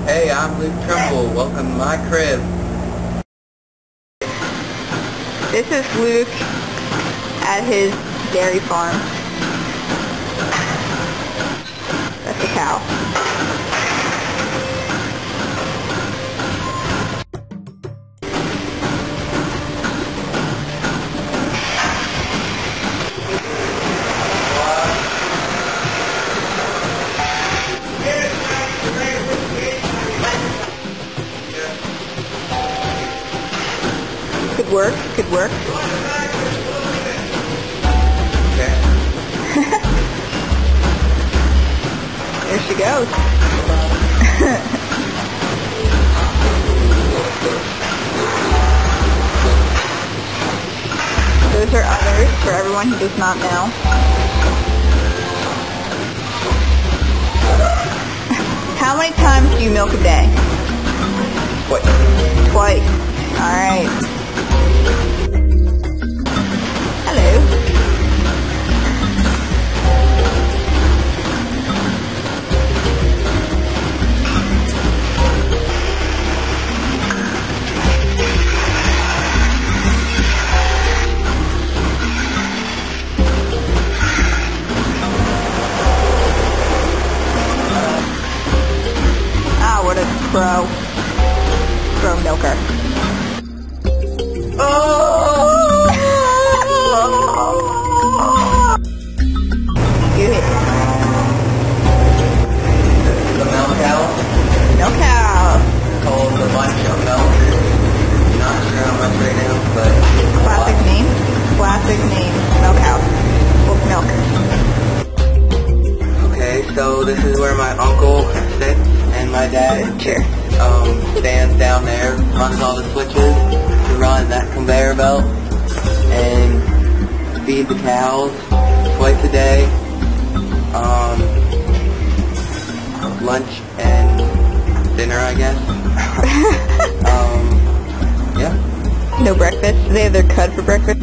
Hey, I'm Luke Trimble. Welcome to my crib. This is Luke at his dairy farm. That's a cow. Could work, could work. Okay. There she goes. Those are others for everyone who does not know. How many times do you milk a day? Twice. Twice. Alright. Hello. Ah, what a pro milker. Good. The milk cow. Milk cow. Called the bunch of milk. Not sure how much right now, but... Classic name. Classic name. Milk cow. Milk. Okay, so this is where my uncle sits, and my dad Sure. stands down there, runs all the switches to run that conveyor belt, and feed the cows twice a day, lunch and dinner, I guess. Yeah. No breakfast. Do they have their cud for breakfast?